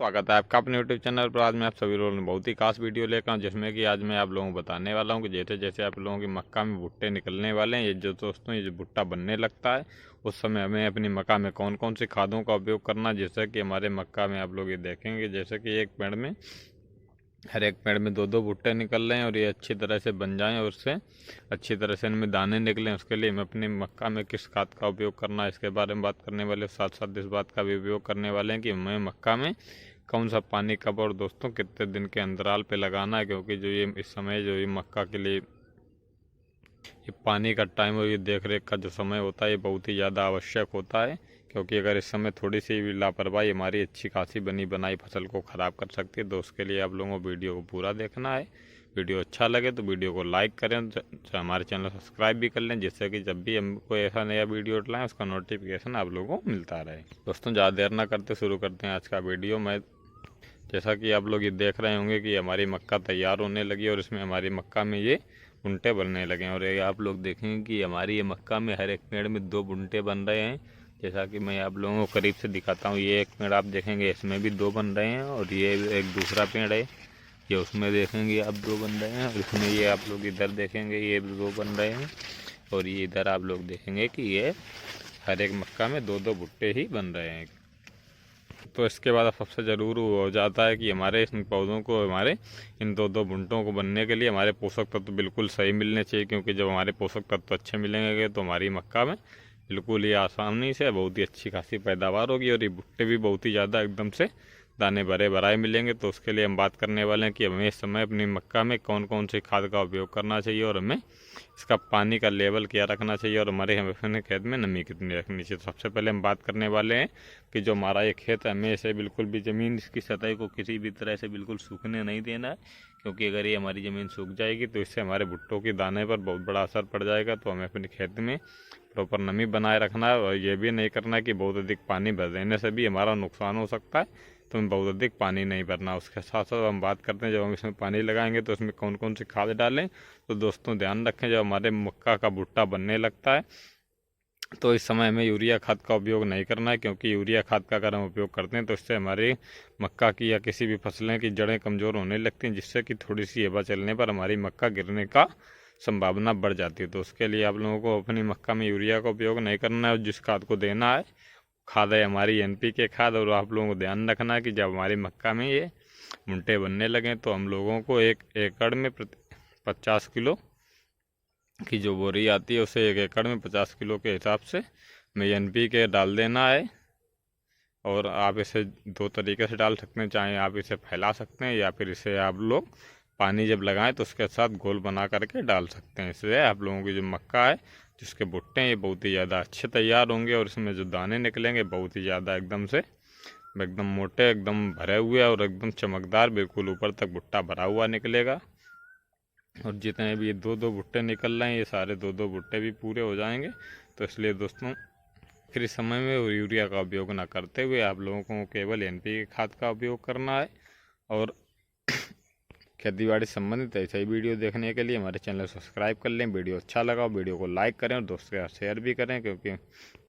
स्वागत है आपका अपने यूट्यूब चैनल पर। आज मैं आप सभी लोगों ने बहुत ही खास वीडियो लेकर आऊँ, जिसमें कि आज मैं आप लोगों को बताने वाला हूँ कि जैसे जैसे आप लोगों की मक्का में भुट्टे निकलने वाले हैं, ये जो दोस्तों ये जो भुट्टा बनने लगता है उस समय हमें अपनी मक्का में कौन कौन सी खादों का उपयोग करना है। जैसे कि हमारे मक्का में आप लोग ये देखेंगे जैसे कि एक पेड़ में हर एक पेड़ में दो दो भुट्टे निकल रहे हैं और ये अच्छी तरह से बन जाएं और उससे अच्छी तरह से इनमें दाने निकलें। उसके लिए हमें अपनी मक्का में किस खाद का उपयोग करना है इसके बारे में बात करने वाले, साथ साथ इस बात का भी उपयोग करने वाले हैं कि हमें मक्का में कौन सा पानी कब और दोस्तों कितने दिन के अंतराल पे लगाना है। क्योंकि जो ये इस समय जो ये मक्का के लिए ये पानी का टाइम और ये देख रेख का जो समय होता है ये बहुत ही ज़्यादा आवश्यक होता है। क्योंकि अगर इस समय थोड़ी सी भी लापरवाही हमारी अच्छी खासी बनी बनाई फसल को ख़राब कर सकती है। तो उसके लिए आप लोगों को वीडियो को पूरा देखना है। वीडियो अच्छा लगे तो वीडियो को लाइक करें, हमारे चैनल सब्सक्राइब भी कर लें, जिससे कि जब भी हम कोई ऐसा नया वीडियो लाएँ उसका नोटिफिकेशन आप लोगों को मिलता रहे। दोस्तों ज़्यादा देर ना करते शुरू करते हैं आज का वीडियो। मैं जैसा कि आप लोग ये देख रहे होंगे कि हमारी मक्का तैयार होने लगी और इसमें हमारी मक्का में ये बुंटे बनने लगे हैं। और ये आप लोग देखेंगे कि हमारी ये मक्का में हर एक पेड़ में दो बुंटे बन रहे हैं। जैसा कि मैं आप लोगों को करीब से दिखाता हूँ, ये एक पेड़ आप देखेंगे इसमें भी दो बन रहे हैं और ये एक दूसरा पेड़ है ये उसमें देखेंगे आप दो बन रहे हैं और इसमें ये आप लोग इधर देखेंगे ये भी दो बन रहे हैं और ये इधर आप लोग देखेंगे कि ये हर एक मक्का में दो दो भुट्टे ही बन रहे हैं। तो इसके बाद सबसे ज़रूरी हो जाता है कि हमारे इन पौधों को हमारे इन दो दो भुट्टों को बनने के लिए हमारे पोषक तत्व बिल्कुल सही मिलने चाहिए। क्योंकि जब हमारे पोषक तत्व अच्छे मिलेंगे तो हमारी मक्का में बिल्कुल ही आसानी से बहुत ही अच्छी खासी पैदावार होगी और ये भुट्टे भी बहुत ही ज़्यादा एकदम से दाने भरे भराए मिलेंगे। तो उसके लिए हम बात करने वाले हैं कि हमें इस समय अपनी मक्का में कौन कौन सी खाद का उपयोग करना चाहिए और हमें इसका पानी का लेवल क्या रखना चाहिए और हमारे अपने खेत में नमी कितनी रखनी चाहिए। तो सबसे पहले हम बात करने वाले हैं कि जो हमारा ये खेत है हमें इसे बिल्कुल भी ज़मीन की सतह को किसी भी तरह से बिल्कुल सूखने नहीं देना है। क्योंकि अगर ये हमारी ज़मीन सूख जाएगी तो इससे हमारे भुट्टों के दाने पर बहुत बड़ा असर पड़ जाएगा। तो हमें अपने खेत में प्रॉपर नमी बनाए रखना है और ये भी नहीं करना है कि बहुत अधिक पानी भर देने से भी हमारा नुकसान हो सकता है। तो हमें बहुत अधिक पानी नहीं भरना। उसके साथ साथ हम बात करते हैं जब हम इसमें पानी लगाएंगे तो इसमें कौन कौन सी खाद डालें। तो दोस्तों ध्यान रखें, जब हमारे मक्का का भुट्टा बनने लगता है तो इस समय हमें यूरिया खाद का उपयोग नहीं करना है। क्योंकि यूरिया खाद का अगर हम उपयोग करते हैं तो इससे हमारी मक्का की या किसी भी फसलें की जड़ें कमज़ोर होने लगती हैं, जिससे कि थोड़ी सी हवा चलने पर हमारी मक्का गिरने का संभावना बढ़ जाती है। तो उसके लिए आप लोगों को अपनी मक्का में यूरिया का उपयोग नहीं करना है और जिस खाद को देना है खाद है हमारी NPK खाद। और आप लोगों को ध्यान रखना है कि जब हमारी मक्का में ये भुट्टे बनने लगें तो हम लोगों को 1 एकड़ में 50 किलो की जो बोरी आती है उसे 1 एकड़ में 50 किलो के हिसाब से हमें NPK डाल देना है। और आप इसे दो तरीके से डाल सकते हैं, चाहे आप इसे फैला सकते हैं या फिर इसे आप लोग पानी जब लगाएं तो उसके साथ घोल बना करके डाल सकते हैं। इससे आप लोगों की जो मक्का है जिसके भुट्टे हैं ये बहुत ही ज़्यादा अच्छे तैयार होंगे और इसमें जो दाने निकलेंगे बहुत ही ज़्यादा एकदम मोटे, एकदम भरे हुए और एकदम चमकदार, बिल्कुल ऊपर तक भुट्टा भरा हुआ निकलेगा। और जितने भी ये दो दो भुट्टे निकल रहे हैं ये सारे दो दो भुट्टे भी पूरे हो जाएंगे। तो इसलिए दोस्तों आखिरी समय में यूरिया का उपयोग ना करते हुए आप लोगों को केवल NPK खाद का उपयोग करना है। और खेती संबंधित ऐसे ही वीडियो देखने के लिए हमारे चैनल सब्सक्राइब कर लें। वीडियो अच्छा लगा वीडियो को लाइक करें और दोस्तों के साथ शेयर भी करें। क्योंकि